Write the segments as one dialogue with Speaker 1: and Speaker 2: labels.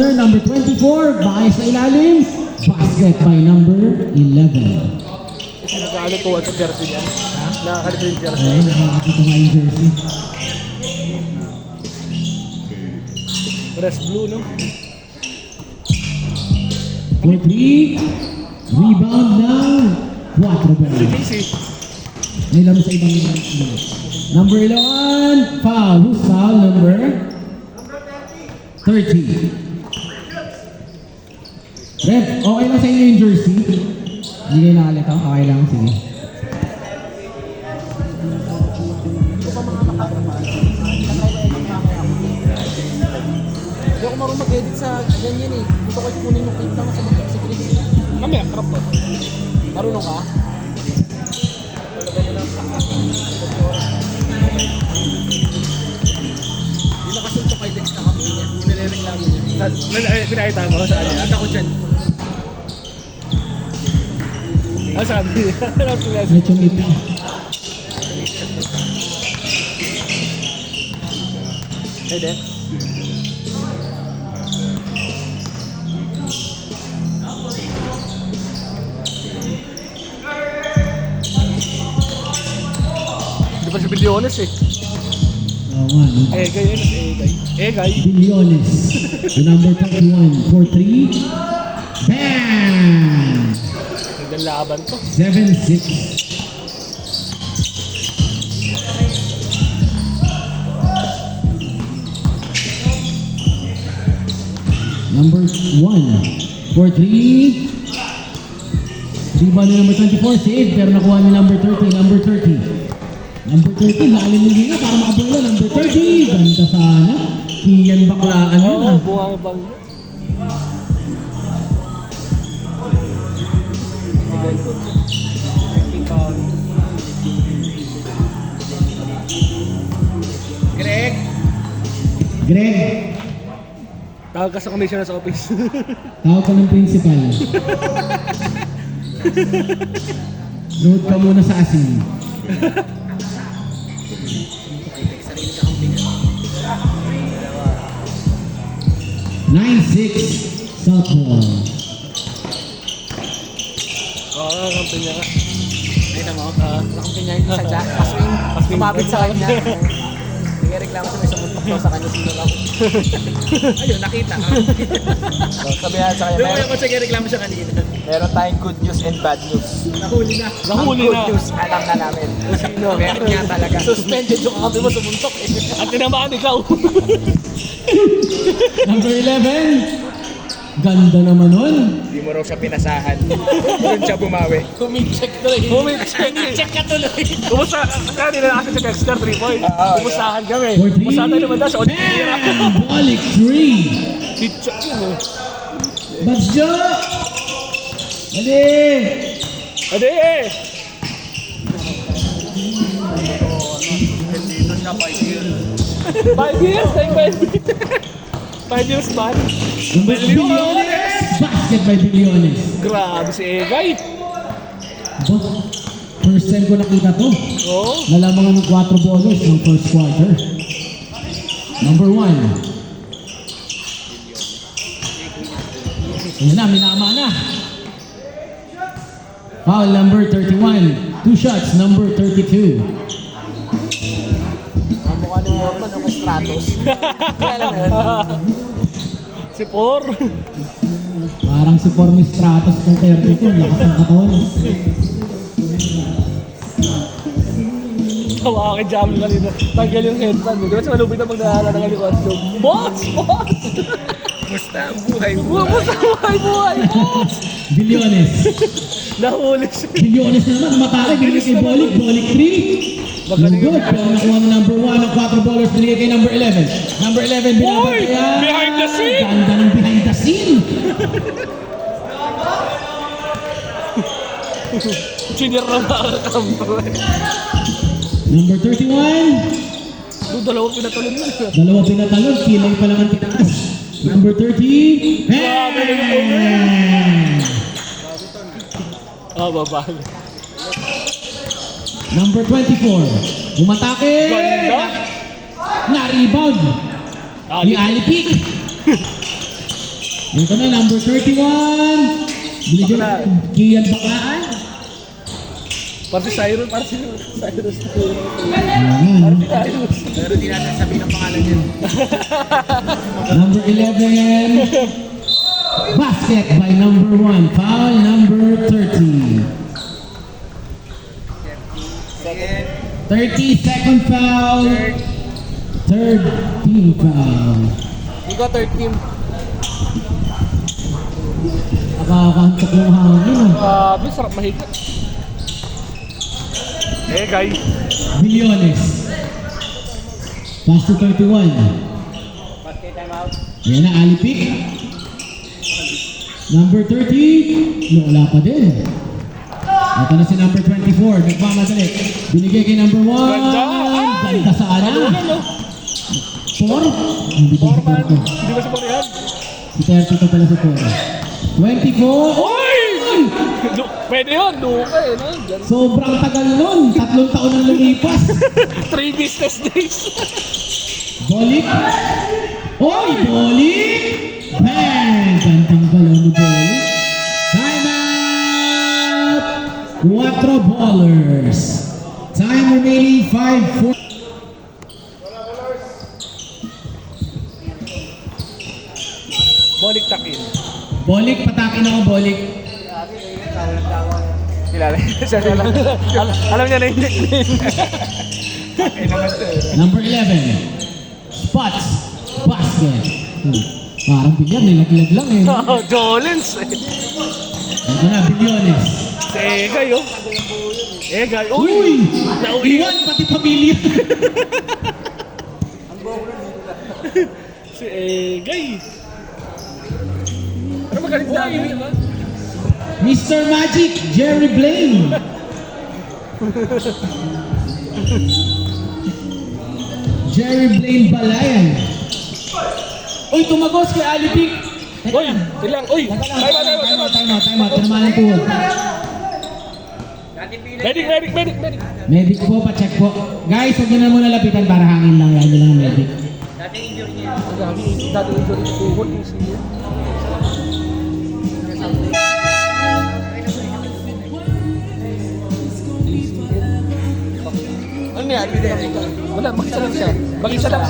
Speaker 1: corner, number 24, bias sa ilalim, basket by number 11.
Speaker 2: Nakakalit ko sa jersey niya. Nakakalit ko yung jersey.
Speaker 1: Ay, nakakakita nga yung jersey.
Speaker 2: Rest blue, no?
Speaker 1: For 3, rebound ng 4 ball.
Speaker 2: Easy.
Speaker 1: May laro sa ibang number 11, foul. Who's foul? Number 30. Rep, okay lang sa inyo yung jersey? Hindi kayo nakalito? Okay lang, sige.
Speaker 3: Hindi ako marunong mag-edit sa ganyan eh. Gusto ko kunin yung clip lang sa mga secret.
Speaker 2: Mamaya, crop to.
Speaker 3: Marunong ka? Hindi nakasunto kay Dex na kami niya. Nirereklamo niya.
Speaker 2: Pinakita mo sa kanya.
Speaker 3: At ako dyan.
Speaker 2: Ano sabi? Ano sabi?
Speaker 1: Medyo ito.
Speaker 2: Hey, Dex. Hindi pa siya Bilyones eh.
Speaker 1: Oo nga, no?
Speaker 2: Egay yun. Egay. Egay.
Speaker 1: Bilyones. The number 21 for 3. Bam!
Speaker 2: Gandang laban to.
Speaker 1: 7-6. Number 1 for 3. Rebound ni number 24, save, pero nakuha ni number 30, number 30. Number 30, lalim yung liga para makabola. Number 30, ganda sana. Kiyan baklaan yun
Speaker 2: Oo,
Speaker 1: ah.
Speaker 2: buwang bang.
Speaker 3: Greg!
Speaker 1: Greg,
Speaker 2: Tawag ka sa commissioner's office.
Speaker 1: tawag ka ng principal. Load ka muna sa asin.
Speaker 3: Sarili ka kamping.
Speaker 1: 9-6 Southball.
Speaker 2: Oo, kampin niya ka.
Speaker 3: Ay na mo. Nakamping niya yung sadya. Paswing. Kumapit sa kanya. Nagreklamo sa may sumuntok daw sa kanya. Sino lang. Ayun, nakita.
Speaker 4: Sabihan sa kanya,
Speaker 3: Doon ko siya nagreklamo siya kanina.
Speaker 4: meron tayong good news and bad news.
Speaker 3: Nahuli na.
Speaker 2: Nahuli
Speaker 4: Good
Speaker 2: na.
Speaker 4: news, alam na namin.
Speaker 2: Sino?
Speaker 3: Meron nga talaga. Suspended yung kakampi mo sumuntok eh.
Speaker 2: At tinamaan ikaw.
Speaker 1: Number 11. Ganda naman nun.
Speaker 4: Hindi mo raw siya pinasahan. Doon siya bumawi.
Speaker 3: Kumicheck tuloy.
Speaker 2: Check ka tuloy. Kumusta? Kanina na kasi sa Dexter 3 point. Kumustahan kami.
Speaker 1: 4-3.
Speaker 2: Kumustahan tayo naman daw sa Odira.
Speaker 1: Bam! Balik 3.
Speaker 2: Hitchak yun eh.
Speaker 1: Basjo! Ali!
Speaker 2: Ade eh!
Speaker 4: Dito siya 5 years.
Speaker 2: 5 years? Like 5 years? 5 years man?
Speaker 1: Number Bilyones! Basket by Bilyones.
Speaker 2: Grabe si Egay.
Speaker 1: Boss, first time ko nakita to.
Speaker 2: Oo.
Speaker 1: Nalamangan ng 4 ballers ng first quarter. Number 1. Ayan na, minama na. Foul number 31. 2 shots, number 32.
Speaker 3: Ang mukha ni Morman ang Stratos. Kaya mo yun.
Speaker 2: Si Por.
Speaker 1: Parang si Formis Stratos ng 32. Lakas ng katawan.
Speaker 2: Tawa kay Jamie kanina. Tanggal yung headband. Di ba sa malupit na magdalala ng likod? Boss! Boss!
Speaker 4: Musta ang buhay mo?
Speaker 2: Kumusta buhay, boss!
Speaker 1: Bilyones.
Speaker 2: Nahuli siya.
Speaker 1: Bilyones na naman. Matake. Binigay kay Bolik. Bolik 3.
Speaker 2: Magaling
Speaker 1: Good. Pero nakuha ng number 1 ng 4 ballers. Binigay kay number 11. Number 11 binabantayan.
Speaker 2: Behind the scene!
Speaker 1: Ganda ng behind the scene.
Speaker 2: Senior na makakampo.
Speaker 1: Number 31.
Speaker 2: Doon, dalawang pinatulong yun.
Speaker 1: Dalawa pinatalon. Kilay pa naman tinakas. Number 30.
Speaker 2: Grabe na yung Ah, babae.
Speaker 1: Number 24. Umatake.
Speaker 2: Ganda.
Speaker 1: Na-rebound. Ni Alipik. Ito na, number 31. Binigyan Kian Bakaan.
Speaker 2: Para si Cyrus, para si Cyrus.
Speaker 1: Ayan.
Speaker 2: Cyrus.
Speaker 3: Pero di natin sabihin ang pangalan niya.
Speaker 1: Number 11. Basket by number 1. Foul number 30. 30-second foul. Third team foul.
Speaker 3: Ikaw, third team.
Speaker 1: Nakakahantok yung hangin.
Speaker 2: Grabe, sarap mahiga. Guys.
Speaker 1: Millones. Pass to 31.
Speaker 3: Basket time out.
Speaker 1: Ayan na, Alipik. Number 30. No, wala pa din. Ito na si number 24. Nagmamadali. Binigay kay number 1.
Speaker 2: Ganda! Ay!
Speaker 1: Ganda sana.
Speaker 2: Ano, no?
Speaker 1: 4? Hindi ba si
Speaker 2: Foreman.
Speaker 1: 4?
Speaker 2: Hindi ba si Porihan?
Speaker 1: Si 30 to pala si 4. 24.
Speaker 2: Oy! Pwede yun, duka eh. No?
Speaker 1: Sobrang tagal nun. 3 taon ang lumipas.
Speaker 2: 3 business days.
Speaker 1: Bolik. Oy, Bolik. Bang! Gandang balon ni Bolik. Time out. 4 ballers. Time remaining 5-4.
Speaker 2: Balik takin.
Speaker 1: Bolik, patakin ako, Bolik.
Speaker 4: Kilala siya lang.
Speaker 2: Alam niya na yung nickname.
Speaker 4: Ay naman to.
Speaker 1: Number 11. Spots. Basket. Parang bigyan, nilaglag lang eh.
Speaker 2: Jolens eh.
Speaker 1: Ito na, Bilyones.
Speaker 2: Si Egay oh. Egay.
Speaker 1: Uy!
Speaker 2: Uy! Nauwi.
Speaker 1: Iwan, pati pamilya.
Speaker 2: Si Egay. Ano magaling sa amin?
Speaker 1: Mr. Magic, Jerry Blaine. Jerry Blaine Balayan. Uy, tumagos kay Alipik.
Speaker 2: Uy! Ilang? Uy! Time out.
Speaker 1: Time out. Tinamaan ang tuhod.
Speaker 2: Medic.
Speaker 1: Medic po, pa-check po. Guys, huwag nyo na muna lapitan para hangin lang. Yan nyo lang ang medic.
Speaker 2: Dati injury sa tuhod. Ano niya? Wala, mag-isa lang siya. Mag-isa lang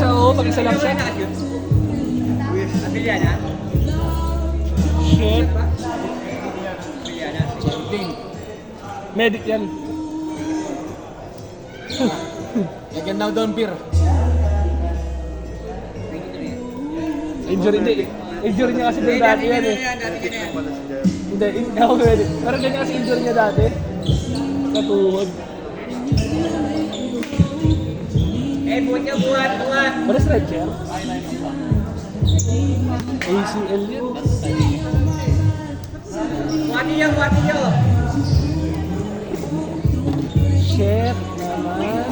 Speaker 2: siya. Shit. Medic yan.
Speaker 3: Lagyan daw doon, beer.
Speaker 2: Injury niya kasi doon dati yan eh. Hindi, ako medic. Pero ganyan kasi injury niya dati. Sa tuhod.
Speaker 3: Buhat.
Speaker 2: Ano stretcher? ACL yun.
Speaker 3: Buhati niyo.
Speaker 2: Shit naman.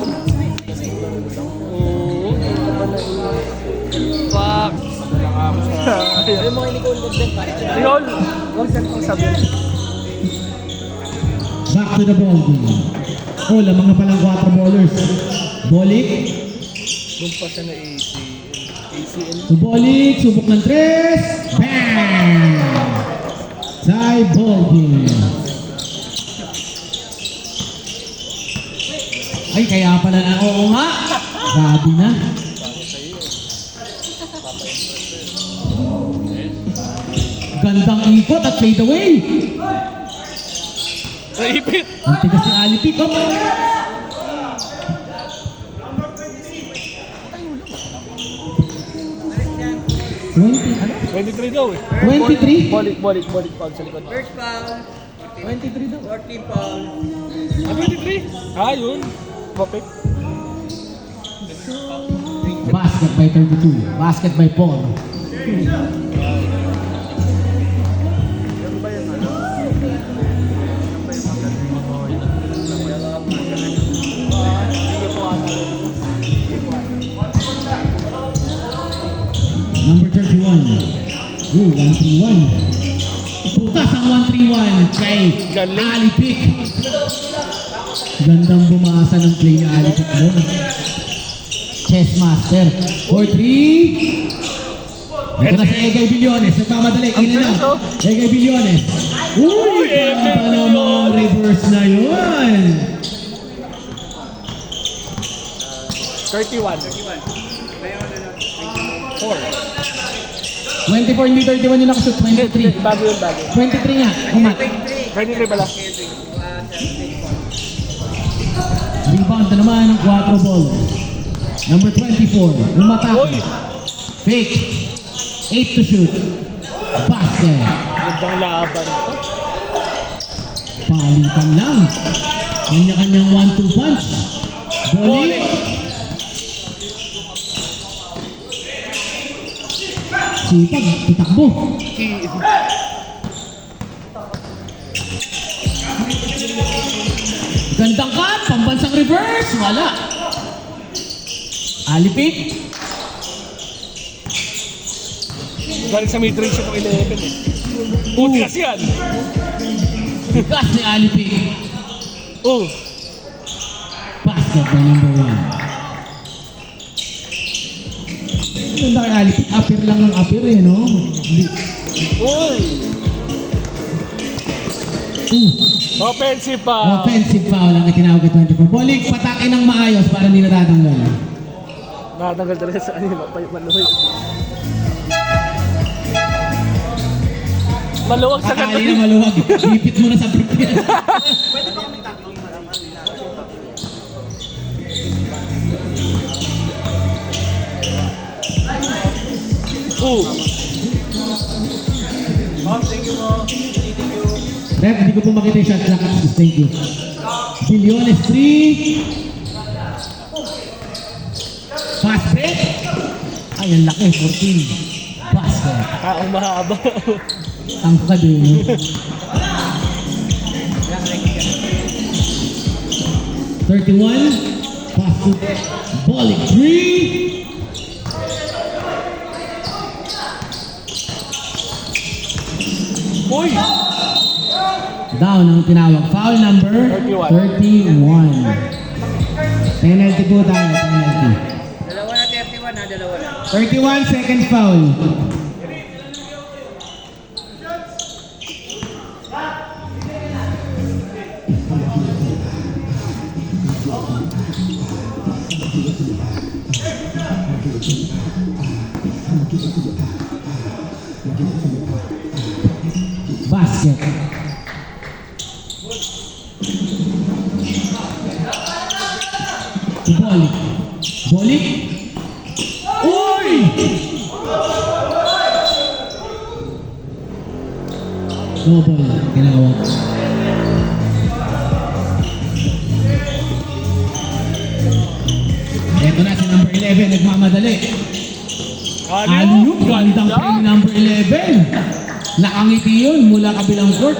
Speaker 2: Oo, ito pa na fuck.
Speaker 3: Yung mga Nicole din, pare.
Speaker 2: Nicole, huwag saan kong sabi.
Speaker 1: Back to the ball game. Oh, lamang na palang 4 ballers. Bolik.
Speaker 2: Doon pa siya na ACL.
Speaker 1: Bolik, subok ng 3. Bang! Tie ball game. Ay, kaya pala na. Oo nga. Sabi na. Gandang ikot at fade away.
Speaker 2: Naipit!
Speaker 1: Ang tigas ni Alipik. Oh. Ano?
Speaker 2: 23 daw eh.
Speaker 1: 23?
Speaker 2: Balik pag sa likod.
Speaker 3: First foul.
Speaker 1: 23 daw.
Speaker 3: 14 foul.
Speaker 2: 23? Ah, yun. Perfect.
Speaker 1: Basket by 32. Basket by Paul. Number 31. Ooh, 131. Putas ang 131 kay
Speaker 2: Galing.
Speaker 1: Alipik. Gandang bumasa ng play ni Alipik doon. Chess master. 4-3. Ito na si Egay Bilyones. Nagmamadali. Ina na. Egay Bilyones. Uy! Ganda namang reverse na yun.
Speaker 2: 31.
Speaker 1: 24 hindi 31 yung nakashoot. 23.
Speaker 2: Bago yun, bago.
Speaker 1: 23 nga. Umat.
Speaker 2: 23 pala.
Speaker 1: Rebound na naman ng 4 ball. Number 24. Umatak.
Speaker 2: Uy!
Speaker 1: Fake. 8 to shoot. Basket.
Speaker 2: Gandang laban.
Speaker 1: Palitan lang. Kanya-kanyang 1-2 punch. Bowling. Sipag. Itakbo. Gandang cut. Pambansang reverse. Wala. Alipik.
Speaker 2: Balik sa mid-range yung 11 eh. Puti kasi yan.
Speaker 1: Bigas ni Alipik.
Speaker 2: Oh.
Speaker 1: Basket by number 1. Ganda kay Alipik. Upper lang ng upper eh, no?
Speaker 2: Uy! Offensive pa.
Speaker 1: Offensive foul ang itinawag kay 24. Bolik, patakin ng maayos para hindi natatanggal.
Speaker 2: Nakatanggal talaga sa kanila. Maluwag. Maluwag sa
Speaker 1: Akali
Speaker 2: kanila.
Speaker 1: na maluwag. Ipit mo na sa brick yan.
Speaker 2: Oh.
Speaker 1: Rep, hindi ko po makita yung shot clock. Thank you. Bilyones 3. Fast break. Ay, ang laki. 14. Basket.
Speaker 2: Ang mahaba.
Speaker 1: Tangkad eh, no? Pass to Bolik 3.
Speaker 2: Uy!
Speaker 1: Down ang tinawag. Foul number 31. Penalty po tayo. Penalty.
Speaker 3: Dalawa na 31 ha, dalawa na.
Speaker 1: 31 second foul. Basket. Bolik. Bolik. Uy! Double. Tinawag. Ito na si number 11. Nagmamadali. Ano? Gandang play ni number 11. Nakangiti yun mula kabilang court.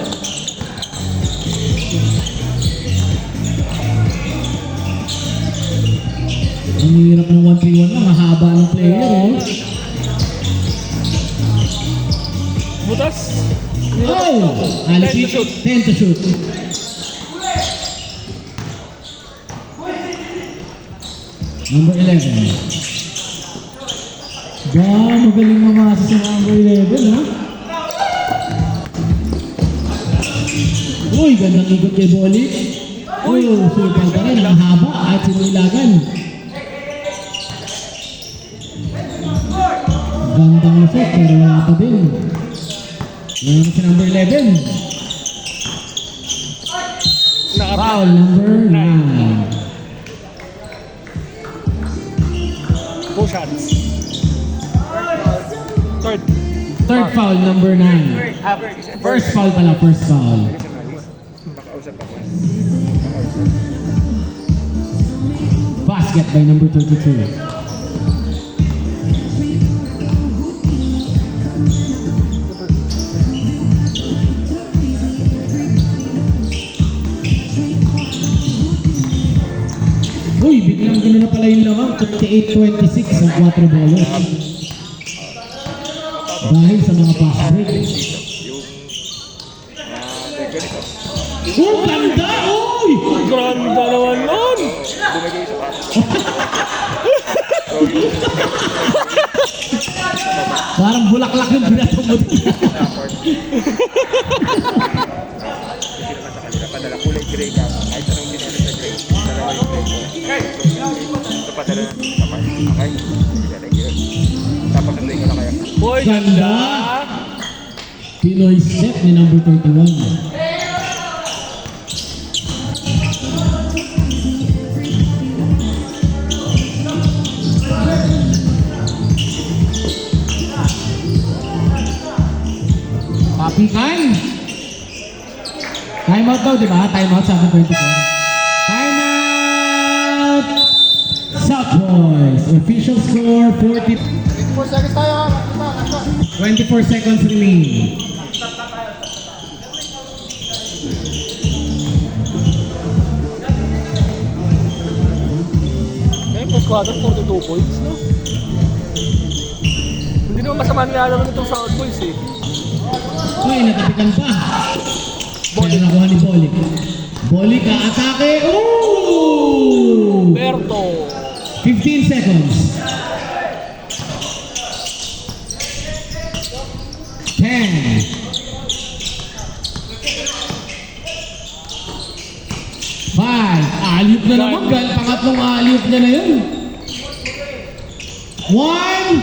Speaker 1: Ang hirap ng 1-3-1 lang. Mahaba ng player, oh.
Speaker 2: Butas.
Speaker 1: Oh! Alipik, 10 to shoot. Number 11. Magaling mamasa si number 11, ha? Uy, gandang ikot kay Bolik. Uy, super pa rin. Ang haba at sinilagan. Gandang lusot, pero wala pa din. Ngayon si number 11. Foul number 9.
Speaker 2: 4 shots. Third.
Speaker 1: Third foul, number 9. First foul pala, first foul. Basket by number 32. Uy, biglang gano'n na pala yung lamang. 38-26 ang 4 bolos. Dahil sa mga fast break. Oh, ganda! Uy!
Speaker 2: Ganda naman nun!
Speaker 1: Parang Nakalimutan.
Speaker 4: Support. Kasi naman sa kanila, padala kulay gray ka. Kahit anong binili sa gray, dalawa yung gray ko. Ito padala ng kapal. Okay? Thank you. Tapos nandoy ko na kaya.
Speaker 2: Boy,
Speaker 1: Ganda!
Speaker 2: ganda!
Speaker 1: Pinoy step ni number 31. Papikan! Time out daw, di ba? Time out, 7:24. Time out! South Boys. Official score, 40. 24 seconds remaining.
Speaker 2: Ngayon, first quarter, 42 points, no? Hindi naman masama nilalaro nitong South Boys eh.
Speaker 1: Uy, natapikan pa. Kaya nakuha ni Bolik. Bolik, atake. Ooh!
Speaker 2: Berto.
Speaker 1: 15 seconds. 10. 5. Aliyop na naman. Pangatlong aliyop niya na yun. 1.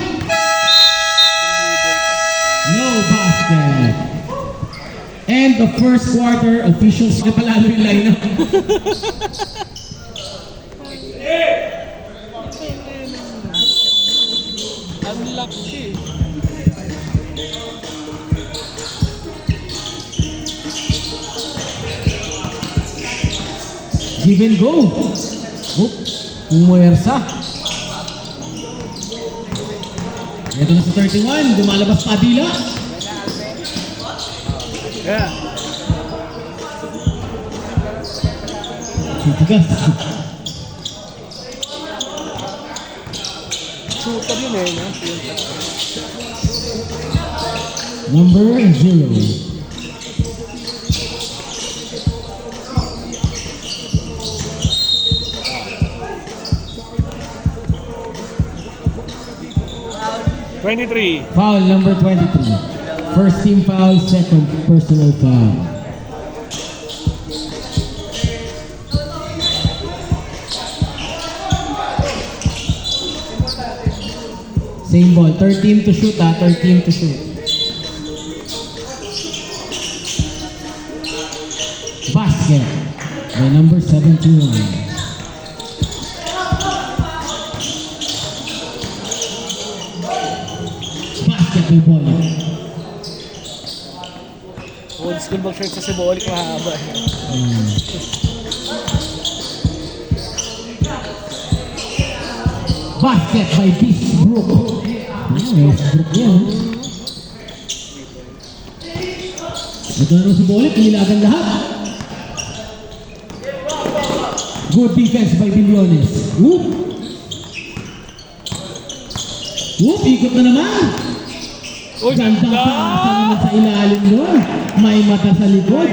Speaker 1: No basket. And the first quarter officials na palalo yung lineup.
Speaker 2: Ang laki.
Speaker 1: Give and go. Oop, umuwersa. Ito na sa 31, dumalabas Padilla.
Speaker 2: Yeah.
Speaker 1: Sitigas.
Speaker 2: Shooter yun eh, no?
Speaker 1: Number 0. Foul number 23. First team foul, second personal foul. Same ball, third team to shoot third team to shoot. Basket by number 71. Basket by Bolik.
Speaker 2: Old school ball shirt sa Sibolik, mahaba.
Speaker 1: Basket by Beastbrook. Beastbrook yan. Nagkaroon si Bolik, nilagan lahat. Good defense by Billones. Whoop! Whoop! Ikot na naman!
Speaker 2: Uy,
Speaker 1: Ganda
Speaker 2: ganda!
Speaker 1: pa naman sa ilalim doon. May mata sa likod.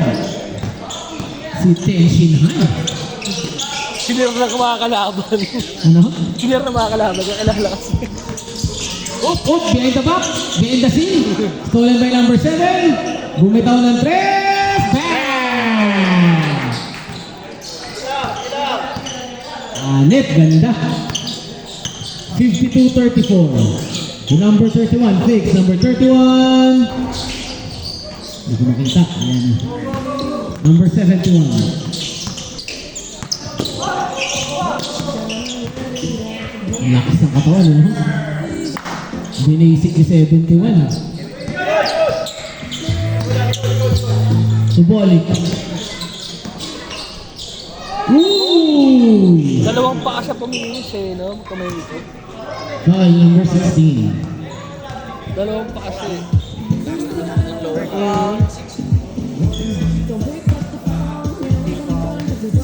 Speaker 1: Si Tenshin Han.
Speaker 2: Sinir na kumakalaban.
Speaker 1: Ano?
Speaker 2: Sinir na makakalaban. Kakilala kasi.
Speaker 1: Oop! Oop! Behind the back. Behind the scene. Stolen by number 7. Bumitaw ng 3. Bang! Net, ganda. 52-34. The number 31, fix. Number 31. Hindi ko makita. Ayan. Number 71. Lakas ng katawan, ano? Biniisik ni 71. Subolik. Ooh!
Speaker 2: Dalawang paa siya puminis eh, no? Kamay ito.
Speaker 1: Foul number 16.
Speaker 2: Dalawang paa siya eh.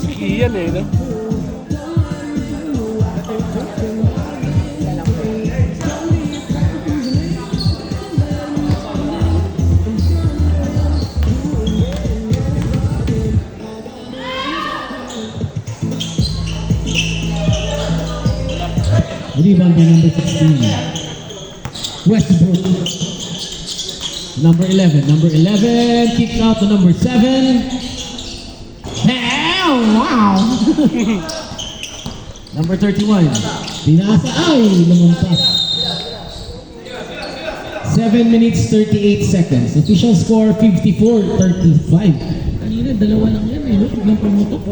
Speaker 2: Si Kian eh, no?
Speaker 1: Rebound by number 16. Westbrook. Number 11. Number 11. Kick out to number 7. Wow! Number 31. Pinasa ay lumampas. 7 minutes 38 seconds. Official score 54-35. Kanina, dalawa lang yan. Eh. Biglang pumutok.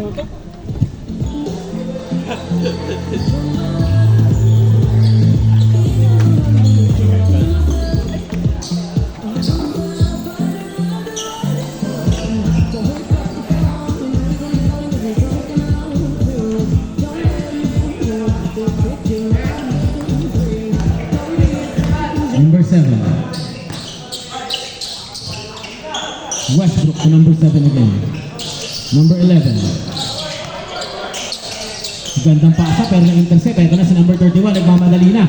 Speaker 1: Number 7. Westbrook to number 7 again. Number 11. Gandang pasa pero na-intercept. Ito na si number 31. Nagmamadali na.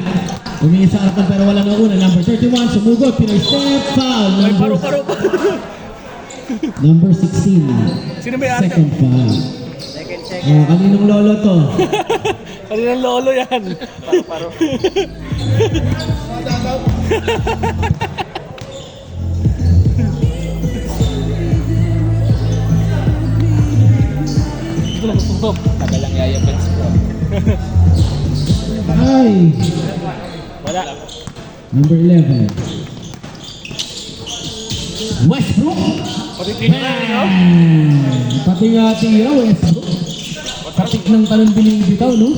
Speaker 1: Tumingin sa harapan pero wala na una. Number 31. Sumugod. Pinoy step. Foul.
Speaker 2: Ay,
Speaker 1: Number,
Speaker 2: paro.
Speaker 1: number 16.
Speaker 2: Sino may arte?
Speaker 1: Second foul. Oh, kaninong lolo to?
Speaker 2: Kaninang lolo yan.
Speaker 4: Paro.
Speaker 3: Tagalang Yaya Benz bro.
Speaker 1: Ay.
Speaker 2: Wala.
Speaker 1: Number 11. Westbrook.
Speaker 2: Pati tingnan no?
Speaker 1: Pati nga tira, Westbrook. Patik ng talon binibitaw, no?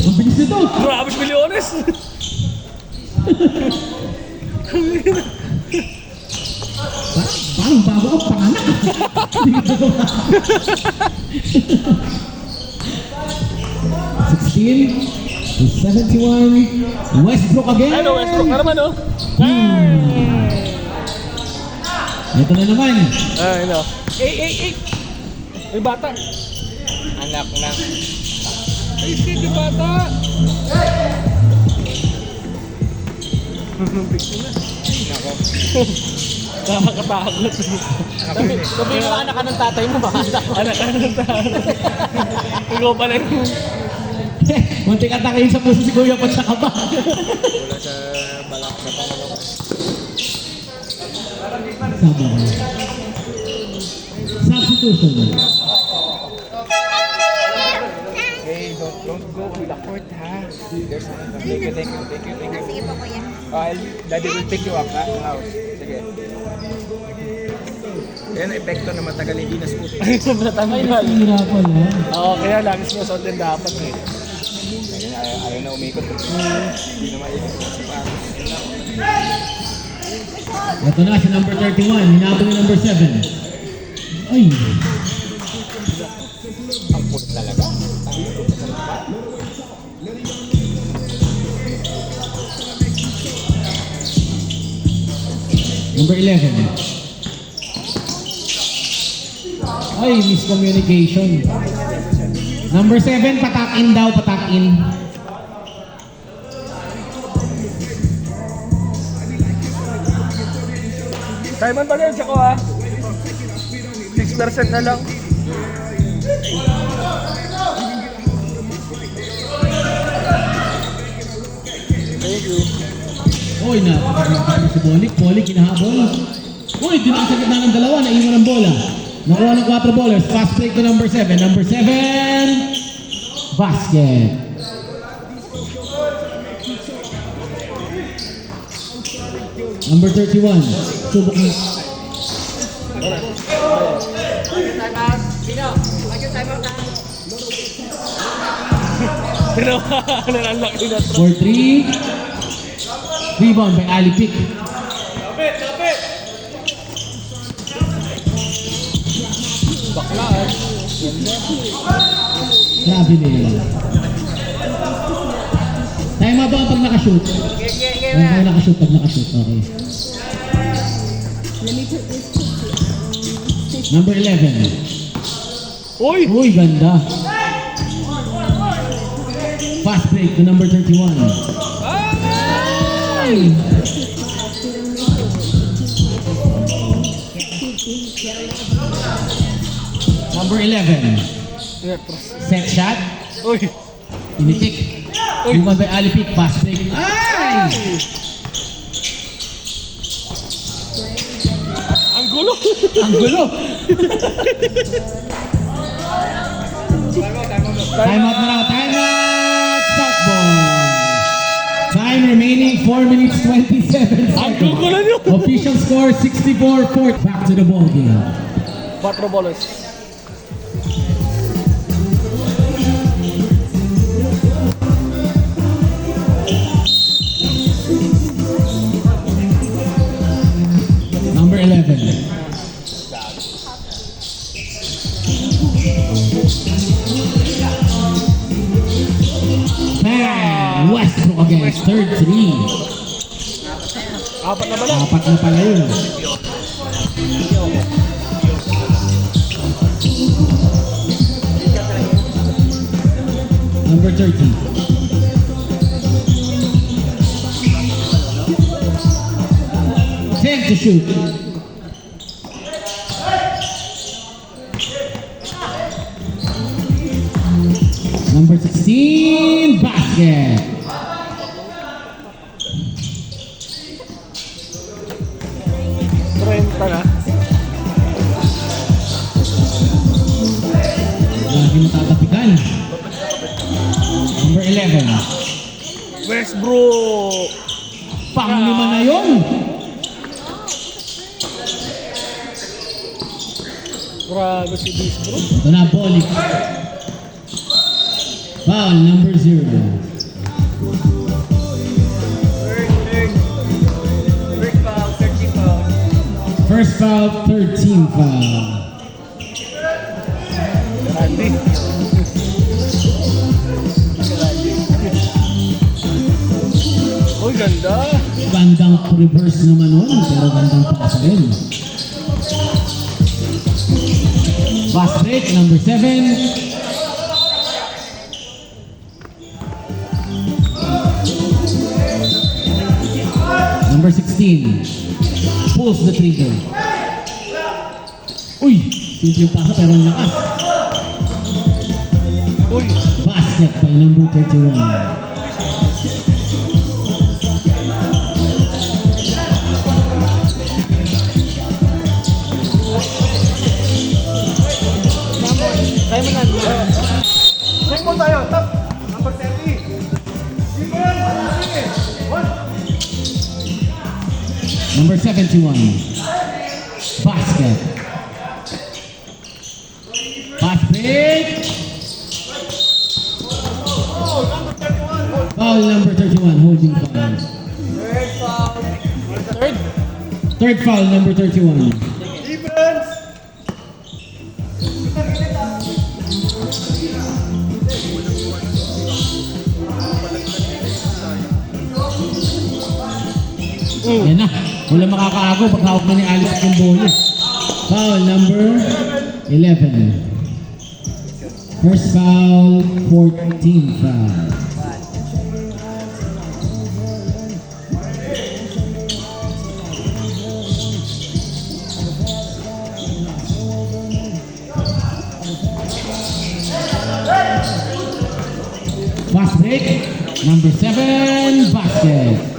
Speaker 1: Ang bilis nito.
Speaker 2: Grabe si Milyones.
Speaker 1: Parang bago ang panganak. Dito. 16 to 71. Westbrook again.
Speaker 2: Ano, Westbrook na naman, no?
Speaker 1: Ito na naman.
Speaker 2: Ay, no. May bata.
Speaker 3: Anak na.
Speaker 2: Ay, sige, bata.
Speaker 3: Nako.
Speaker 2: Nakakatakot.
Speaker 3: Sabi mo anak ka ng tatay mo, baka
Speaker 2: Anak ng tatay. Ikaw pala yung...
Speaker 1: Muntik atakin sa puso si Kuya pag sa kaba.
Speaker 3: Wala sa balak na panalo.
Speaker 1: Sama ko. Substitution.
Speaker 4: Hey, don't go to the court, ha? There's thank you.
Speaker 5: Sige po, kuya.
Speaker 4: Daddy will pick you up, ha? House. Sige. Yan ang epekto na matagal hindi na smooth.
Speaker 2: Ay, natanggal.
Speaker 1: Hira pala.
Speaker 2: Oo, kaya lagi sinusuot din dapat eh.
Speaker 4: Ganyan, ayaw na umikot. Hindi na maikot sa sapatos.
Speaker 1: Ito na si number 31. Hinabol ni number 7. Ay.
Speaker 3: Ang pulit talaga.
Speaker 1: Number 11. Ay, miscommunication. Number 7, patak in daw, patak in.
Speaker 2: Simon Valencia ko ha. 6% na lang. Thank you.
Speaker 1: Oy, napakaganda si Bolik. Bolik, hinahabol. Uy, dinaan sa gitna ng dalawa, naiwan ang bola. Nakuha ng 4 ballers. Fast break to number 7. Number 7, basket. Number 31, subok na.
Speaker 2: Tinawanan ang laki na to.
Speaker 1: For 3. Rebound by Ali Pick.
Speaker 2: Baklaan.
Speaker 1: Grabe nila. Tayo ba pag nakashoot? Pag nakashoot, okay. Number 11.
Speaker 2: Uy!
Speaker 1: Uy, ganda. Fast break to number 31. Ay! Number 11. Set shot.
Speaker 2: Uy!
Speaker 1: Initik. Rebound by Ali Pick. Fast break. Ay!
Speaker 2: Ang gulo!
Speaker 1: Ang gulo! Time out na lang. Time out! Stop ball! Time remaining 4 minutes 27
Speaker 2: Ang
Speaker 1: seconds.
Speaker 2: gulo nyo!
Speaker 1: Official score 64-40. Back to the ball game.
Speaker 2: 4 bolos.
Speaker 1: Number 11. Bang! Westbrook against third three.
Speaker 2: Apat na bala.
Speaker 1: Apat na pala yun. Number 30. Save to shoot. Number 16, basket.
Speaker 2: Trenta na.
Speaker 1: Lagi natatapikan. Number 11.
Speaker 2: Westbrook!
Speaker 1: Pang-lima na yun.
Speaker 2: Grabe si Westbrook.
Speaker 1: Ito na, Bolik. Foul, number 0. First foul, 13 foul.
Speaker 2: Randy. Uy, ganda.
Speaker 1: Gandang reverse naman nun, pero gandang pasa rin. Fast break, number 7. Number 16. Pulls the trigger. Uy! Simple yung pasa pero ang lakas.
Speaker 2: Uy,
Speaker 1: Basket by number 31.
Speaker 2: kaya mo na. Check mo tayo. Top. Number 30.
Speaker 1: Number 71. Basket. Fast break. Foul number 31, holding foul.
Speaker 2: Third.
Speaker 1: Third foul, number 31. Yan na. Wala makakaago pag hawak na ni Alex yung bola. Foul number 11. First foul, 14 foul. Fast break, number 7, basket.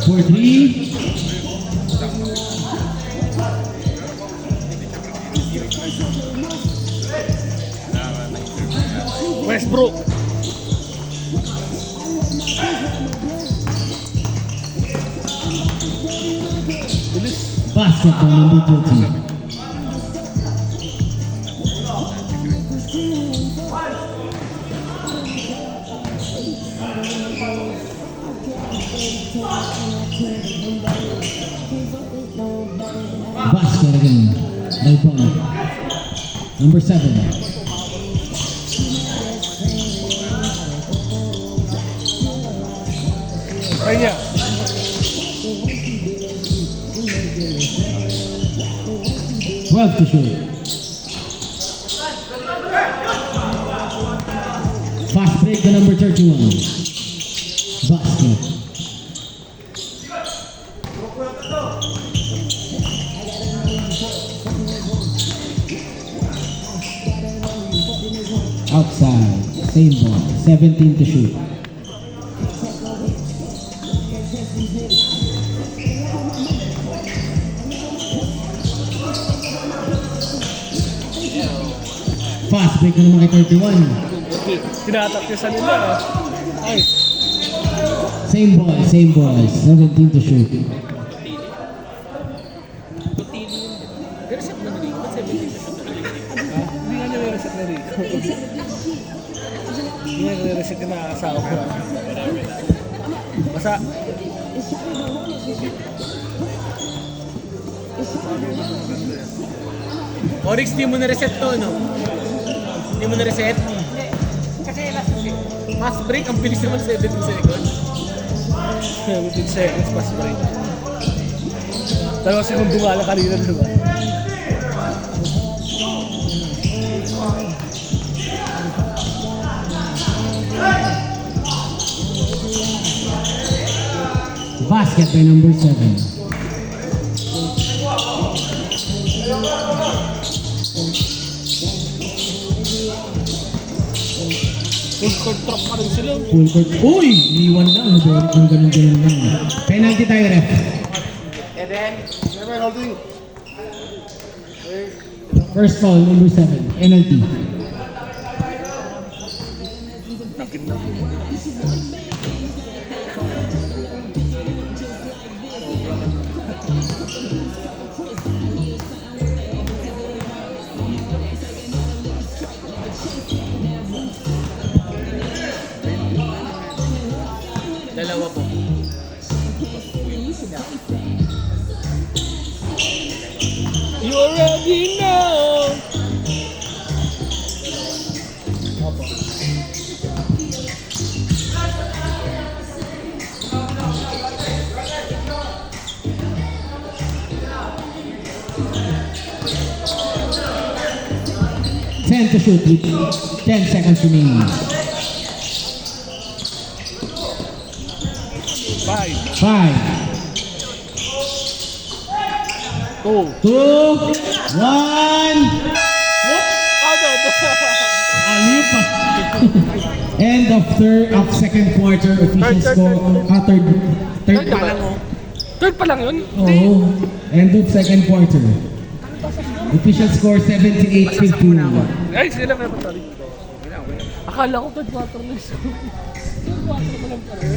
Speaker 1: For 3.
Speaker 2: Westbrook.
Speaker 1: Basket by number 13. Basket again by Bonner. Number 7.
Speaker 2: Kaya.
Speaker 1: 12 to shoot. Fast break the number 31. Basket. Outside. Same ball. 17 to shoot. Fast break na naman kay 31.
Speaker 2: Tinatap niya sa nila. Ay,
Speaker 1: Same ball. 17 to shoot.
Speaker 3: Pero siya na naligo. Ba't 17 na siya naligo?
Speaker 2: hindi nga niya reset na rin. Hindi nga niya reset na asawa ko. Basta,
Speaker 3: Oryx, di mo na-reset to, no? Di mo na-reset?
Speaker 5: Kasi last week.
Speaker 3: Fast break, ang bilis naman 17 seconds.
Speaker 2: 17 seconds pass break. 2 segundo nga lang kanina, diba?
Speaker 1: Basket by number 7.
Speaker 2: Full court trap pa rin sila.
Speaker 1: Full court. Uy! Iniwan lang. Nabulit ng ganun lang. Penalty tayo, ref. First foul, number 7. Penalty.
Speaker 3: Dalawa po.
Speaker 2: You already know!
Speaker 1: 10 to shoot with 10 seconds remaining.
Speaker 2: 5,
Speaker 1: 5,
Speaker 2: 2,
Speaker 1: 2, 1. Aliw pa. End of second quarter. Official score. Third
Speaker 2: pa lang, oh. Third pa lang yun?
Speaker 1: Oh, end of second quarter. Official score 78-51.
Speaker 2: Ay, sila na pa rin. Akala ko third quarter na isa. Third quarter pa lang pala.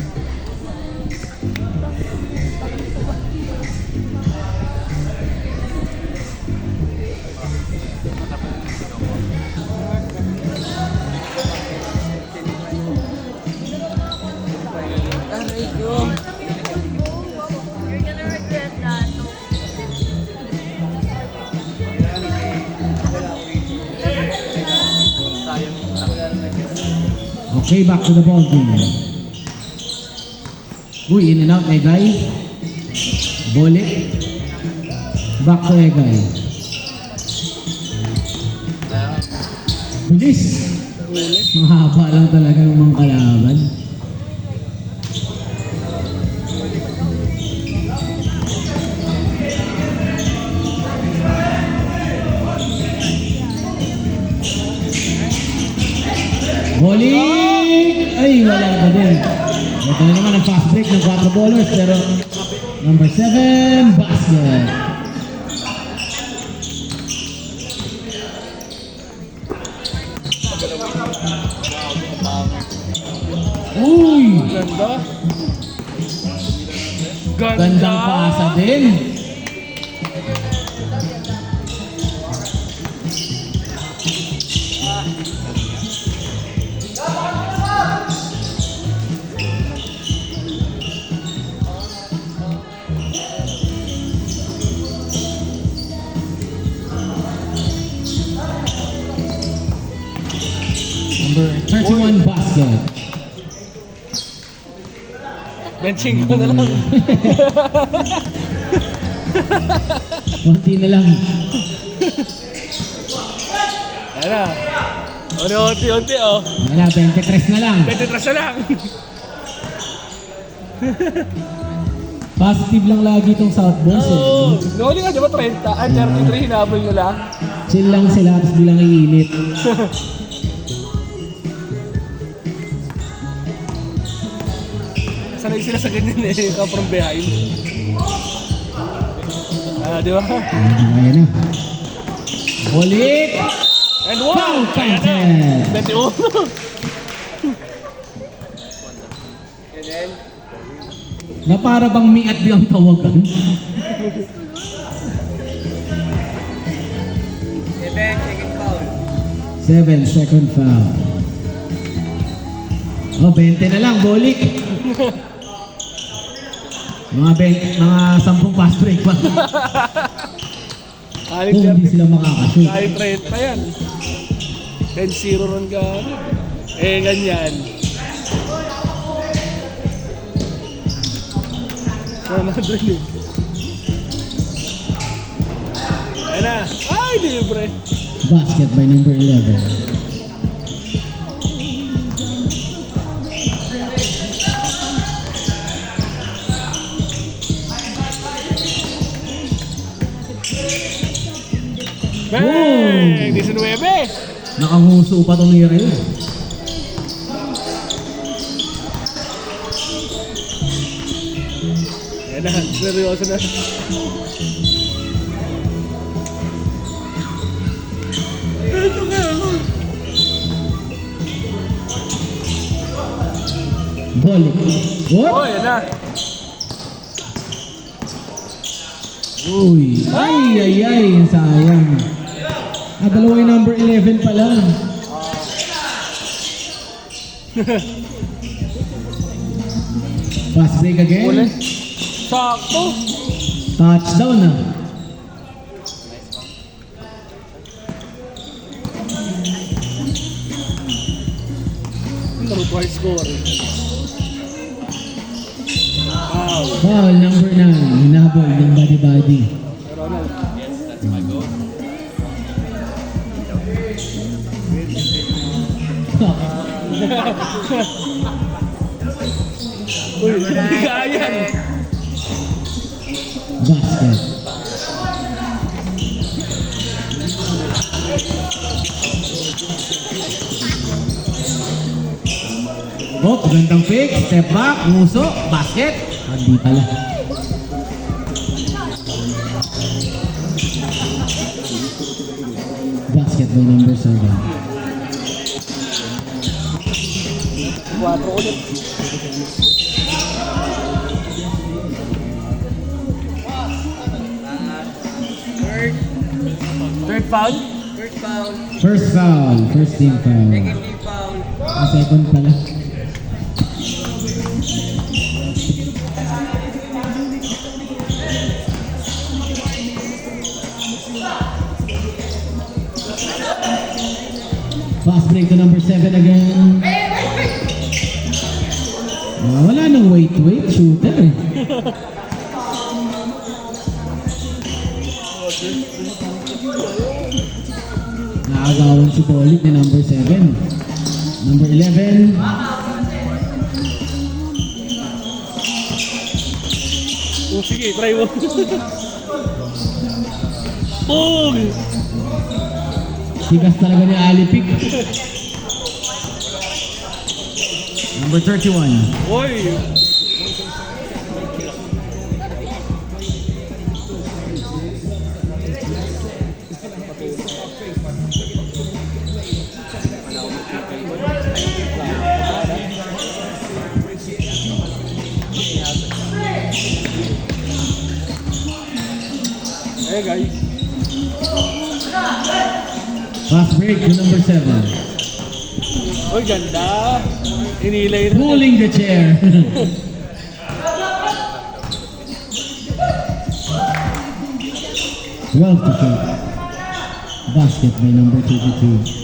Speaker 5: You're gonna regret that.
Speaker 1: Okay, back to the ball game. Uy, in and out, Egay. Bole. Back to Egay. Bilis. Mahaba lang talaga ng mga kalaban. Bowling! Ay, wala pa din. Ito na naman ang fast break ng 4 ballers, pero number 7, basket. Uy!
Speaker 2: Ganda.
Speaker 1: Gandang pasa din. Number 31 basket.
Speaker 2: Benching ko na lang.
Speaker 1: Konti na lang.
Speaker 2: Ayan na. Unti-unti, oh.
Speaker 1: Wala, 23 na lang.
Speaker 2: 23 na lang.
Speaker 1: Positive lang lagi itong South Boys eh.
Speaker 2: Oo. Nuli nga, di ba 30? Ay, 33, hinabol nila.
Speaker 1: Chill lang sila, tapos bilang iinit.
Speaker 2: sanay sila sa ganyan eh, come from behind. Di ba?
Speaker 1: Ayan na. Ulit.
Speaker 2: And
Speaker 1: Foul
Speaker 2: one! Kaya na!
Speaker 1: contest.
Speaker 2: 21.
Speaker 1: Na para bang mi at biyang tawagan.
Speaker 3: 7, second foul.
Speaker 1: 7, second foul. Oh, 20 na lang, bolik. Mga 10 fast break pa.
Speaker 2: Kahit
Speaker 1: Kung hindi sila makakashoot.
Speaker 2: kahit 30 yan. 10-0 run ka. Eh, ganyan. So, nadali. Ayan na. Ay, libre.
Speaker 1: Basket by number 11.
Speaker 2: Bang! 19.
Speaker 1: Nakanguso pa itong hira yun.
Speaker 2: Ayan na. Seryoso na. Ito nga ako.
Speaker 1: Bolik. What?
Speaker 2: Oh, ayan na.
Speaker 1: Uy. Ay, sayang. Dalawa yung number 11 pala. Fast break again.
Speaker 2: Ulit. Sakto.
Speaker 1: Touchdown na.
Speaker 2: Ano ba score? Wow.
Speaker 1: Foul number 9. Hinabol ng body-body.
Speaker 2: Ronald. Uy, hindi kaya.
Speaker 1: Basket. Oh, gandang fake. Step back. Muso. Basket. Hindi pala. Basket by number 7.
Speaker 2: 4 ulit. Third foul?
Speaker 3: First foul.
Speaker 1: First foul. First team foul.
Speaker 3: Second team foul.
Speaker 1: Second pala. Fast break to number 7 again. Wala nang wait shooter eh. Nakagawan si Bolik ni number 7. Number 11.
Speaker 2: Oh, sige, try mo. Boom!
Speaker 1: Tigas talaga ni Alipik. Number 31.
Speaker 2: Oy! Hey guys.
Speaker 1: Fast break to number 7.
Speaker 2: Oy, ganda. Inilay rin.
Speaker 1: Pulling the chair. Well to shot. Basket by number 22.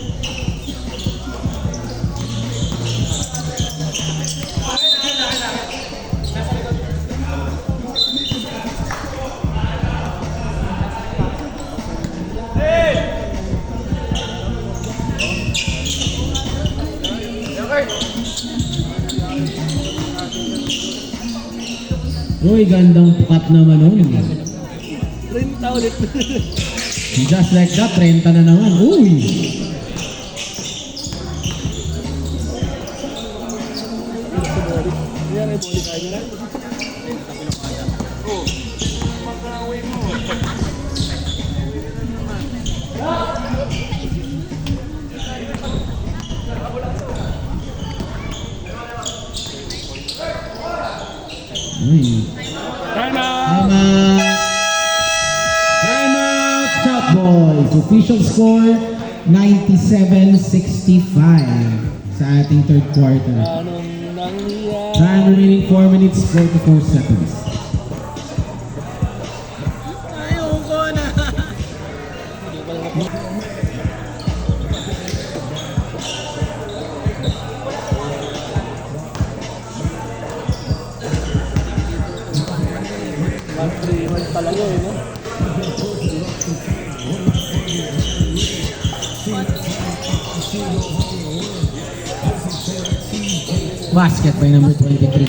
Speaker 1: Uy, gandang pukat naman nun.
Speaker 2: 30 ulit.
Speaker 1: Just like that, 30 na naman. Uy!
Speaker 2: Yan ay buli kayo na.
Speaker 4: Oo. Pagkaway mo.
Speaker 1: Uy.
Speaker 2: Time out!
Speaker 1: Time out! Time out, Shot Boys. Official score, 97-65 sa ating third quarter.
Speaker 2: Anong nangyayari?
Speaker 1: Time remaining 4 minutes, 44 seconds.
Speaker 3: Ayoko na.
Speaker 2: One, 3 months pa lang yun, no?
Speaker 1: Basket by number 23.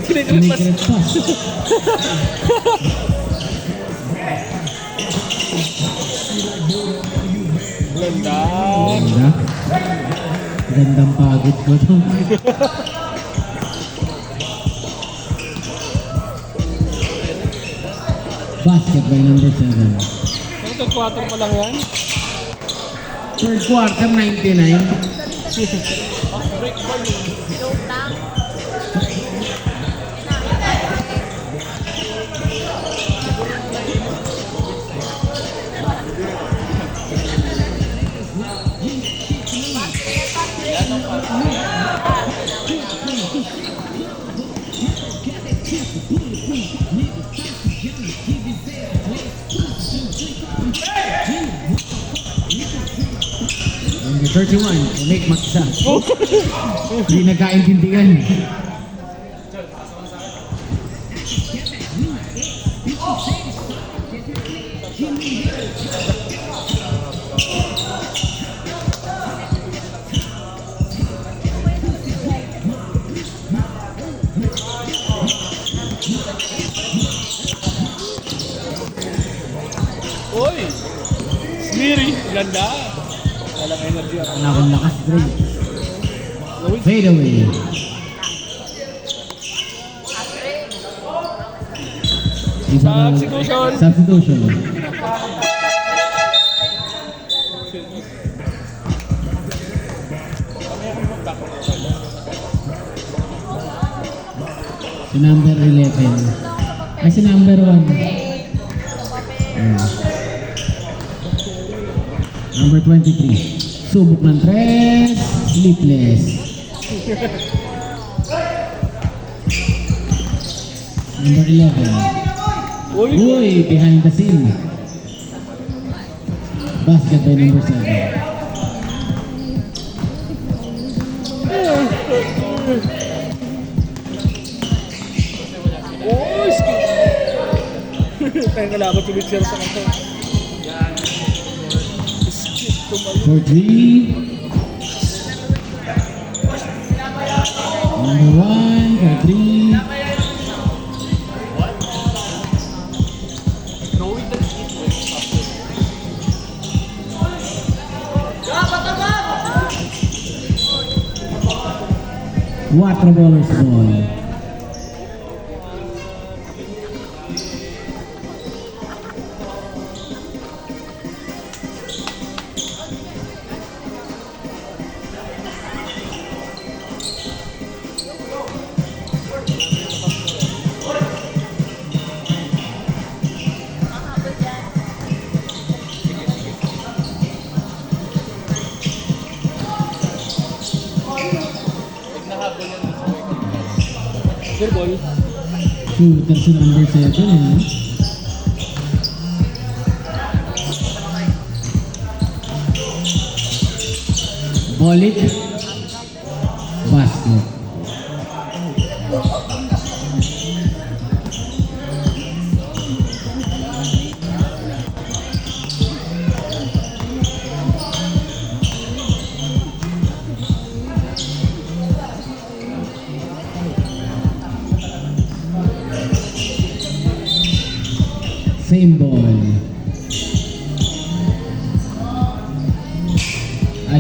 Speaker 2: Kinikilig pas.
Speaker 1: Kinikilig pass.
Speaker 2: Ganda.
Speaker 1: Ganda. Gandang pagod ko to. Basket by number 7.
Speaker 2: Ito, 4 pa lang yan.
Speaker 1: Third quarter, 99.
Speaker 5: Joke lang.
Speaker 1: Number 31, Nick Maksa. Hindi nagkaintindihan.
Speaker 2: Uy! Smeary! Ganda! Walang energy ako.
Speaker 1: Wala akong lakas, bro. Fade away.
Speaker 2: Substitution.
Speaker 1: Substitution. Si number 11. Ay, si number 1. Number 23. Subok ng 3. Sleepless. Number 11.
Speaker 2: Uy!
Speaker 1: Uy, behind the scene. Basket by number 7.
Speaker 2: Uy! Tayo kalabot yung mixer sa kanto. Skip tumayo.
Speaker 1: For 3. Number 1 for 3. Water ballers ball.
Speaker 2: Sir ball.
Speaker 1: Shooter si number 7 eh. Ball it. Basket.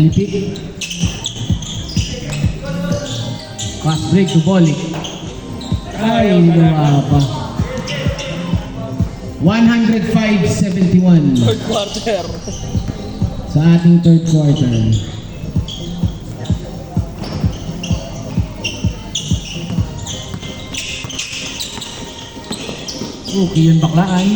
Speaker 1: Alipik. Fast break to Bolik. Ay, lumaba. 105-71
Speaker 2: Third quarter.
Speaker 1: sa ating third quarter. Okay, yun bakla ay.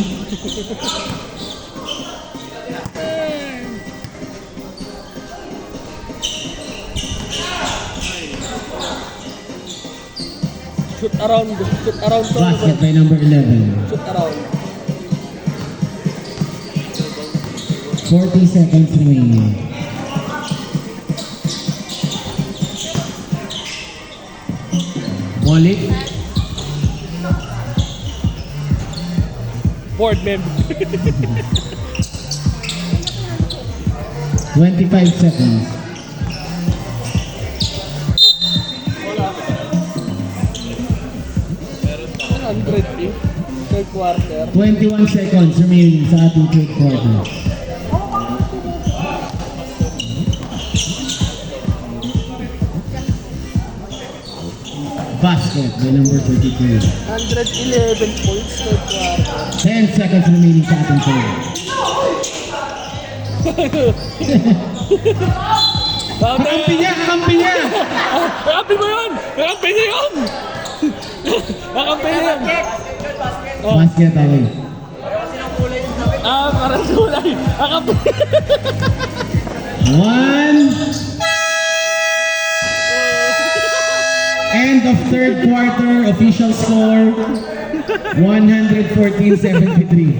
Speaker 2: Shoot around to.
Speaker 1: Basket by number 11.
Speaker 2: Shoot around.
Speaker 1: 40 seconds remaining. Bolik.
Speaker 2: Board member.
Speaker 1: 25 seconds.
Speaker 2: Third quarter.
Speaker 1: 21 seconds remaining sa ating third quarter. Basket by number 32.
Speaker 2: 111 points third quarter.
Speaker 1: 10 seconds remaining sa ating third. Kakampi niya! Kakampi niya!
Speaker 2: Kakampi mo yun! Kakampi niya yun! Kakampi niya yun!
Speaker 1: Basket away.
Speaker 2: Parang kulay. Kakampi.
Speaker 1: 1. End of third quarter, official score 114-73.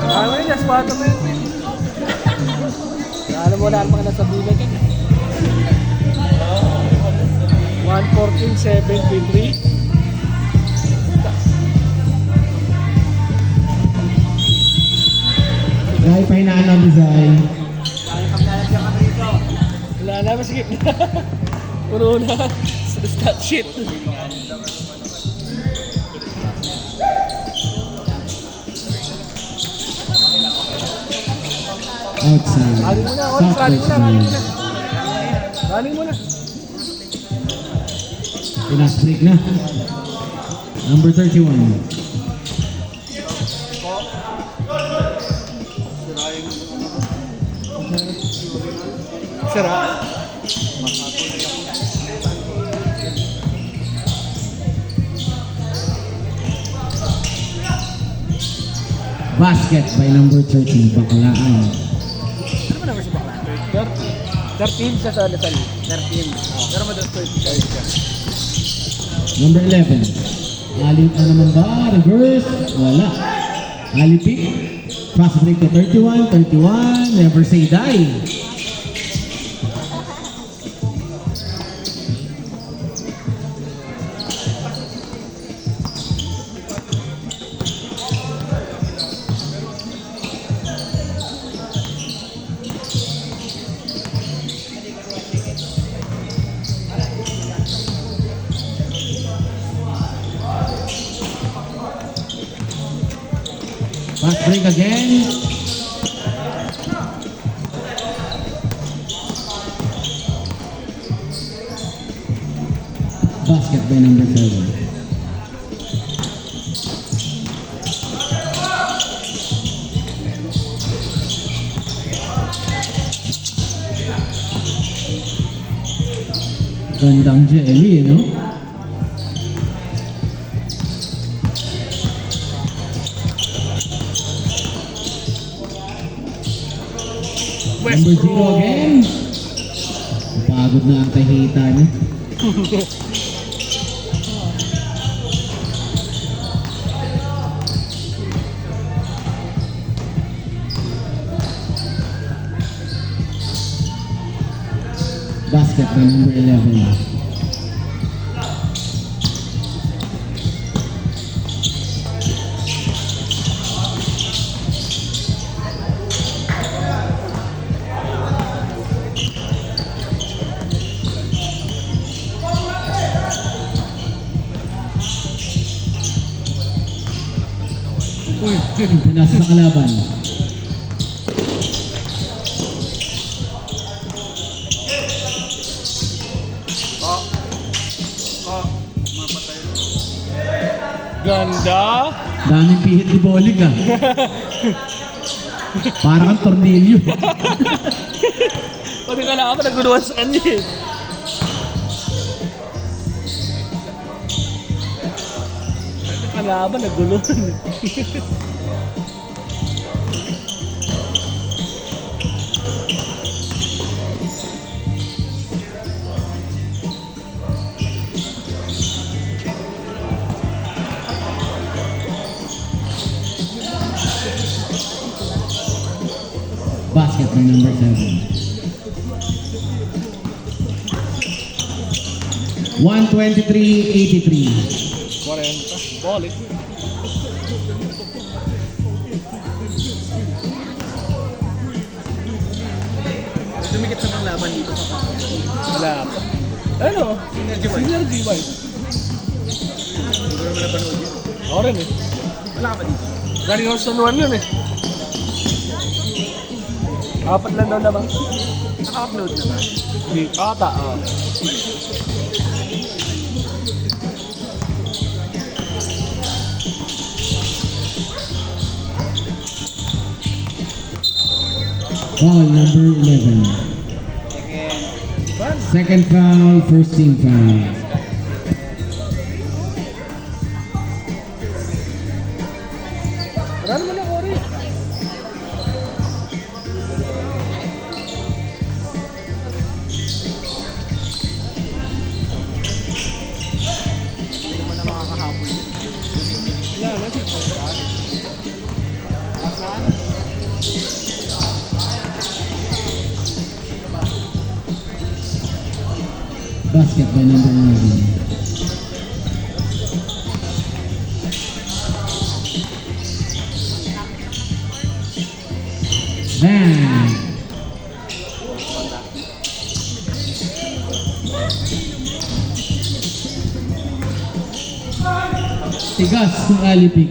Speaker 2: Ano yun? Naspato mo yun. Alam mo na ang mga nasa bulan yun. 114-73.
Speaker 1: Dahil pahinaan ng design.
Speaker 2: Wala na, masigit na. Puro na. Stat shit.
Speaker 1: Outside.
Speaker 2: Running mo na,
Speaker 1: Southwest
Speaker 2: running mo na, running mo
Speaker 1: line.
Speaker 2: na. Running mo na.
Speaker 1: Pinas break na. Number 31.
Speaker 2: Sarap.
Speaker 1: Basket by number 30. Baklaan.
Speaker 2: Ano ba naman si Bakla? 13 siya sa Lasal. 13. Pero mo doon 30.
Speaker 1: Number 11. Alip na naman ba? Reverse. Wala. Alipik. Fast break to 31. 31. Never say die. Fast break again. Basket by number 7. Gandang jelly, no? Number 0 again. Pagod na ang tahita niya. Basket by number 11. Pinasa sa kalaban.
Speaker 2: Ganda.
Speaker 1: Daming pihit ni Bolig ah. Parang kang tornilyo.
Speaker 2: Pati ka na ako naguluhan sa kanya eh. Kalaban, naguluhan.
Speaker 1: Basket by number 7. 123-83.
Speaker 2: 40. Bolit.
Speaker 3: Dumikit sa mga laban dito.
Speaker 2: Wala pa. Ano? Synergy ba?
Speaker 3: Hindi ko naman napanood yun.
Speaker 2: Ako rin eh.
Speaker 3: Wala ka ba dito?
Speaker 2: Galing ako sa Nuan yun eh. 4 lang daw naman.
Speaker 3: Naka-upload na ba?
Speaker 2: Hindi. Ata,
Speaker 1: Foul number 11. Second foul, first team foul.
Speaker 2: Wala naman ako rin.
Speaker 3: Hindi naman na makakahabol.
Speaker 2: Wala na.
Speaker 1: Basket by number 11. Bang! Tigas ng alipik.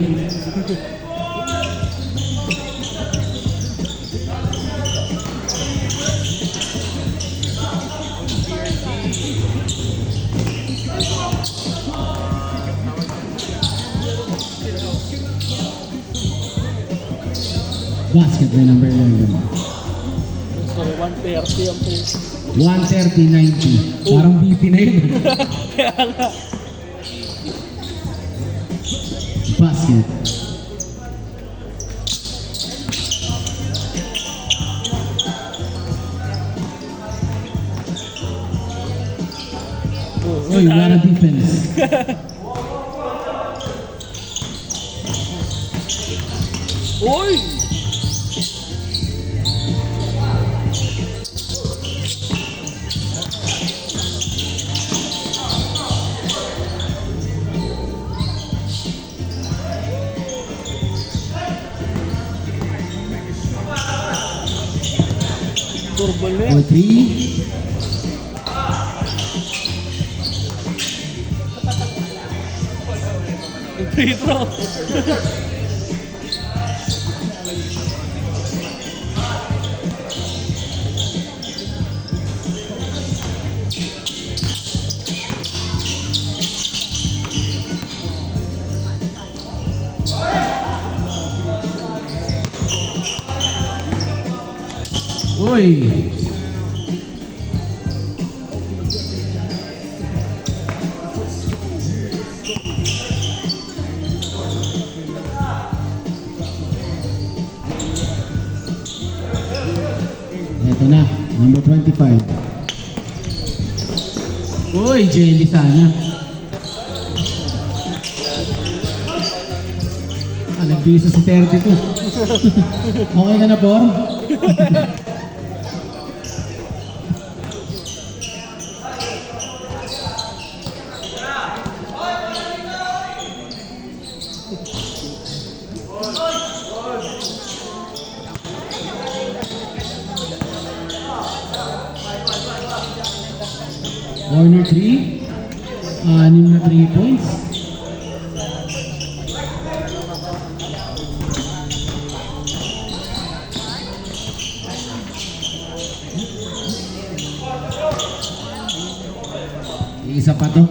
Speaker 1: Basket by number 11.
Speaker 2: Sorry, 130 ang po.
Speaker 1: 130-90. Parang BP na yun.
Speaker 2: Kaya nga.
Speaker 1: Basket. Uy, what a defense.
Speaker 2: Uy! Turbol na
Speaker 1: For
Speaker 2: yan.
Speaker 1: 3.
Speaker 2: Free throw.
Speaker 1: Uy! Ito na, number 25. Uy, jelly sana. Nagbiso si 32. Okay ka na, Por? Corner 3. 6 na 3 points. Isa pa to.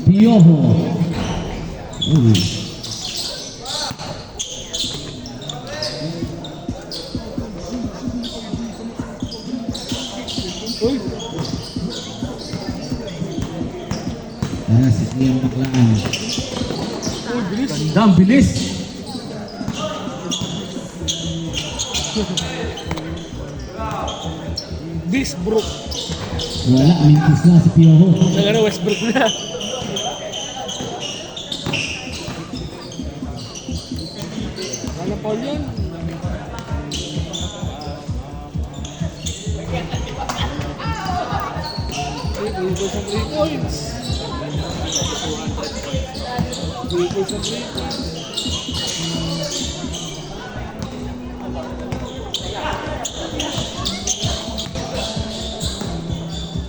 Speaker 1: Piojo. Uy.
Speaker 2: Uy,
Speaker 1: Ayan, si Ian Baklaan.
Speaker 2: bilis.
Speaker 1: Ganda, ang bilis.
Speaker 2: Bisbrook.
Speaker 1: Wala, mintis na si Pioho.
Speaker 2: Nagano, Westbrook na. Ano pa yun? Dito sa 3 points. Dito sa 3 points.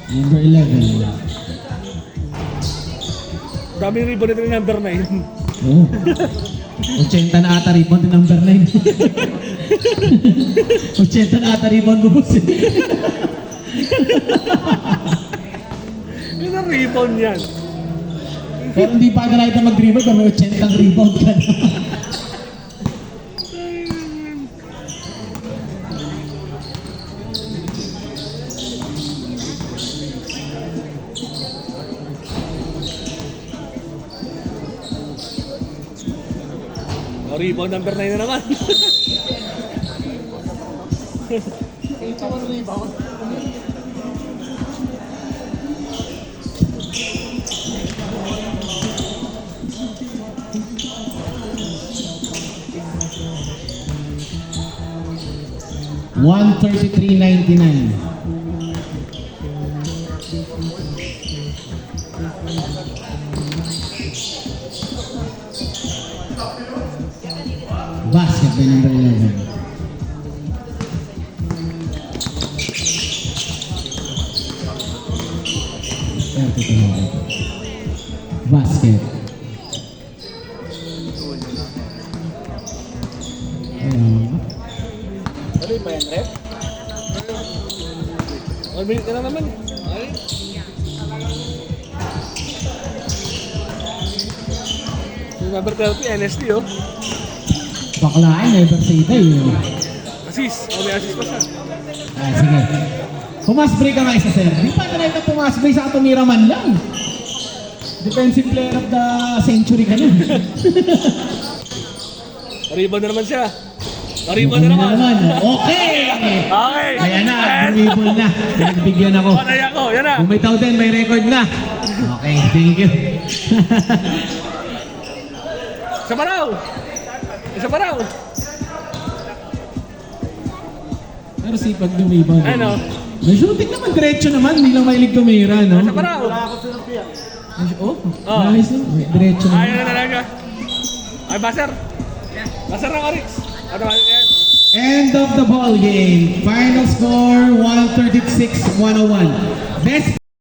Speaker 1: Number 11.
Speaker 2: Daming ribbon nito yung number 9.
Speaker 1: Oh. 80 na ata rebound yung number 9. 80 na ata rebound mo boss.
Speaker 2: Yun ang ribbon yan.
Speaker 1: Pero hindi pa na nakita mag-rebound pero may 80 ang rebound ka na.
Speaker 2: Oh, rebound number 9 na naman.
Speaker 1: $133.99. Basket by number 11. Basket. Ayan.
Speaker 3: Ano yung pa yan, rep?
Speaker 2: 1 minute na lang naman. Okay. Yung number 30, NSD oh.
Speaker 1: Baklain, never say die.
Speaker 2: Assist. Oh, may assist pa siya.
Speaker 1: Ah, sige. Pumasbray ka nga isa, sir. Di pa na na pumasbray sa tumira man lang. Defensive player of the century ka na.
Speaker 2: Rebound na naman siya. Rebound na naman.
Speaker 1: Okay!
Speaker 2: Okay.
Speaker 1: Ayan na, dribble na. Pinagbigyan ako.
Speaker 2: Patay ako. Yan na.
Speaker 1: Bumitaw din, may record na. Okay, thank you.
Speaker 2: Isa pa raw. Isa pa raw.
Speaker 1: Pero sipag dumibang.
Speaker 2: Ano?
Speaker 1: May shooting naman, diretso naman. Hindi lang mahilig tumira, no?
Speaker 2: Isa pa raw.
Speaker 1: Oh,
Speaker 2: Oh.
Speaker 1: nice. No? Diretso naman.
Speaker 2: Ayaw na talaga. Ay, Baser. Baser ng Arix. Automatic yan.
Speaker 1: End of the ball game. Final score 136-101. Best